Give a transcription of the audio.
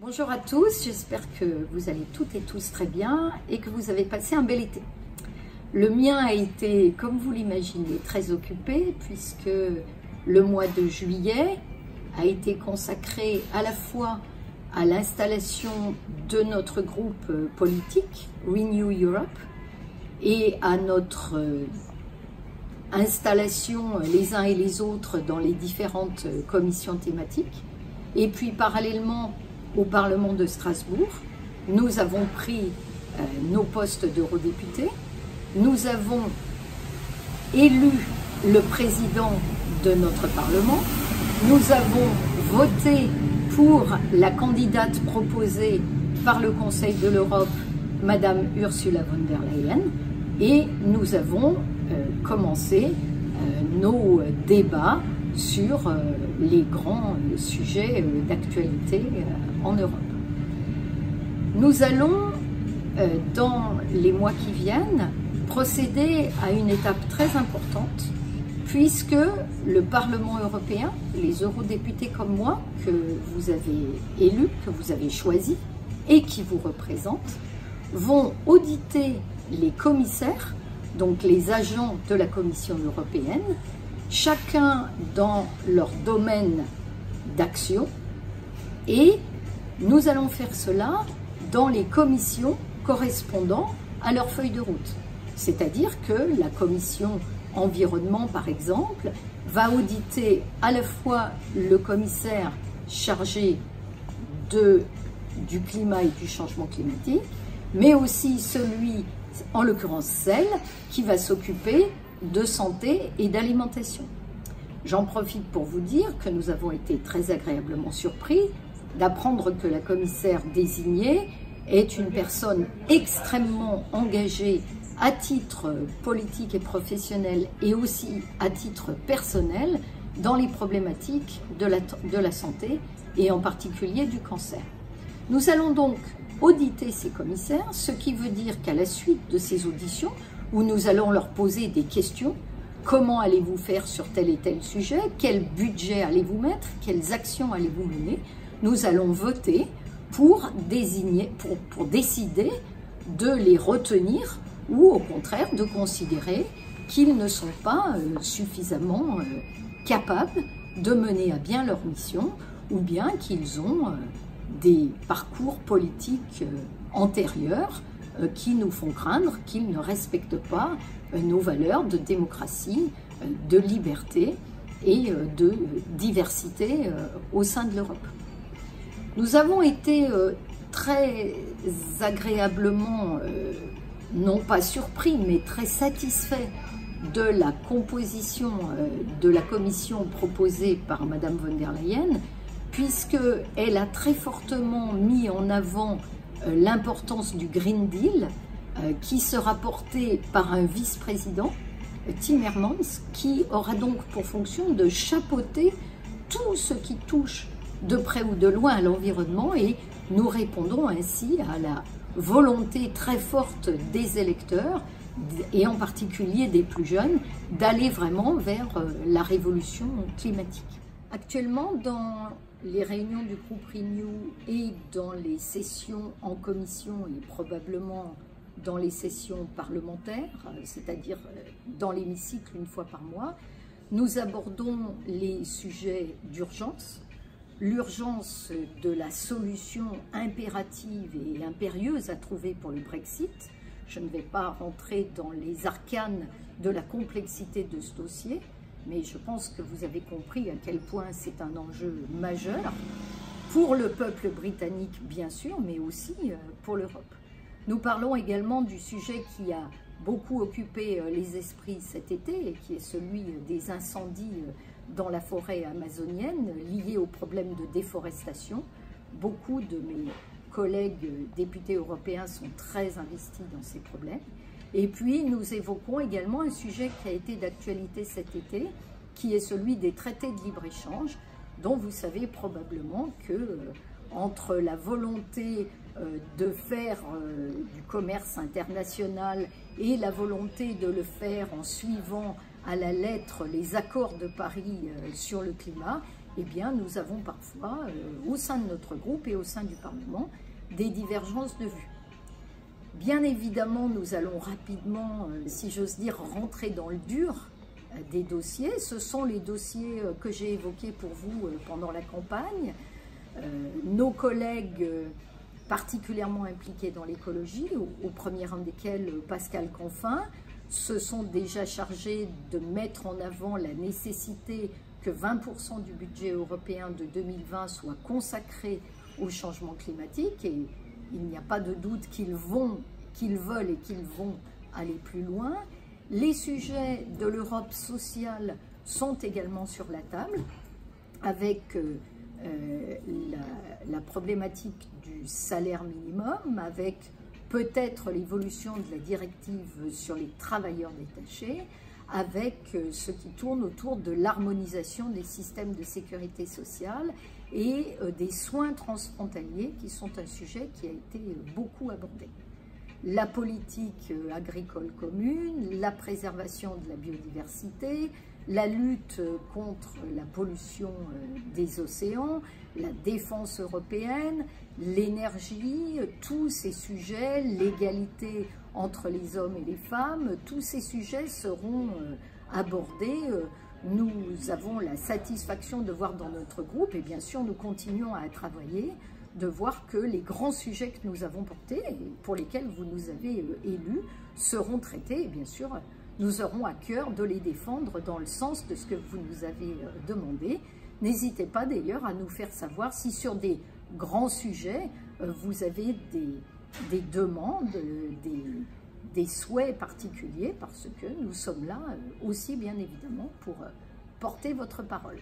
Bonjour à tous, j'espère que vous allez toutes et tous très bien et que vous avez passé un bel été. Le mien a été, comme vous l'imaginez, très occupé puisque le mois de juillet a été consacré à la fois à l'installation de notre groupe politique, Renew Europe, et à notre installation les uns et les autres dans les différentes commissions thématiques. Et puis parallèlement au Parlement de Strasbourg, nous avons pris nos postes d'eurodéputés, nous avons élu le président de notre Parlement, nous avons voté pour la candidate proposée par le Conseil de l'Europe, Madame Ursula von der Leyen, et nous avons commencé nos débats sur les grands sujets d'actualité en Europe. Nous allons, dans les mois qui viennent, procéder à une étape très importante puisque le Parlement européen, les eurodéputés comme moi, que vous avez élus, que vous avez choisis et qui vous représentent, vont auditer les commissaires, donc les agents de la Commission européenne, chacun dans leur domaine d'action, et nous allons faire cela dans les commissions correspondant à leur feuille de route. C'est-à-dire que la commission environnement, par exemple, va auditer à la fois le commissaire chargé du climat et du changement climatique, mais aussi celui, en l'occurrence celle, qui va s'occuper de santé et d'alimentation. J'en profite pour vous dire que nous avons été très agréablement surpris d'apprendre que la commissaire désignée est une personne extrêmement engagée à titre politique et professionnel et aussi à titre personnel dans les problématiques de la santé et en particulier du cancer. Nous allons donc auditer ces commissaires, ce qui veut dire qu'à la suite de ces auditions, où nous allons leur poser des questions, comment allez-vous faire sur tel et tel sujet, quel budget allez-vous mettre, quelles actions allez-vous mener, nous allons voter pour décider de les retenir ou au contraire de considérer qu'ils ne sont pas suffisamment capables de mener à bien leur mission ou bien qu'ils ont des parcours politiques antérieurs qui nous font craindre qu'ils ne respectent pas nos valeurs de démocratie, de liberté et de diversité au sein de l'Europe. Nous avons été très agréablement, non pas surpris, mais très satisfaits de la composition de la commission proposée par Madame von der Leyen, puisqu'elle a très fortement mis en avant l'importance du Green Deal, qui sera porté par un vice-président, Timmermans, qui aura donc pour fonction de chapeauter tout ce qui touche de près ou de loin à l'environnement, et nous répondons ainsi à la volonté très forte des électeurs, et en particulier des plus jeunes, d'aller vraiment vers la révolution climatique. Actuellement, dans les réunions du groupe Renew et dans les sessions en commission et probablement dans les sessions parlementaires, c'est-à-dire dans l'hémicycle une fois par mois, nous abordons les sujets d'urgence, l'urgence de la solution impérative et impérieuse à trouver pour le Brexit. Je ne vais pas rentrer dans les arcanes de la complexité de ce dossier, mais je pense que vous avez compris à quel point c'est un enjeu majeur pour le peuple britannique, bien sûr, mais aussi pour l'Europe. Nous parlons également du sujet qui a beaucoup occupé les esprits cet été et qui est celui des incendies dans la forêt amazonienne liés aux problèmes de déforestation. Beaucoup de mes collègues députés européens sont très investis dans ces problèmes. Et puis nous évoquons également un sujet qui a été d'actualité cet été, qui est celui des traités de libre-échange, dont vous savez probablement que entre la volonté de faire du commerce international et la volonté de le faire en suivant à la lettre les accords de Paris sur le climat, eh bien, nous avons parfois, au sein de notre groupe et au sein du Parlement, des divergences de vues. Bien évidemment, nous allons rapidement, si j'ose dire, rentrer dans le dur des dossiers. Ce sont les dossiers que j'ai évoqués pour vous pendant la campagne. Nos collègues particulièrement impliqués dans l'écologie, au premier rang desquels Pascal Canfin, se sont déjà chargés de mettre en avant la nécessité que 20% du budget européen de 2020 soit consacré au changement climatique, et il n'y a pas de doute qu'ils veulent et qu'ils vont aller plus loin. Les sujets de l'Europe sociale sont également sur la table, avec la problématique du salaire minimum, avec peut-être l'évolution de la directive sur les travailleurs détachés, avec ce qui tourne autour de l'harmonisation des systèmes de sécurité sociale et des soins transfrontaliers, qui sont un sujet qui a été beaucoup abordé. La politique agricole commune, la préservation de la biodiversité, la lutte contre la pollution des océans, la défense européenne, l'énergie, tous ces sujets, l'égalité entre les hommes et les femmes, tous ces sujets seront abordés. Nous avons la satisfaction de voir dans notre groupe, et bien sûr nous continuons à travailler, de voir que les grands sujets que nous avons portés, et pour lesquels vous nous avez élus, seront traités, et bien sûr nous aurons à cœur de les défendre dans le sens de ce que vous nous avez demandé. N'hésitez pas d'ailleurs à nous faire savoir si sur des grands sujets, vous avez des demandes, des souhaits particuliers, parce que nous sommes là aussi bien évidemment pour porter votre parole.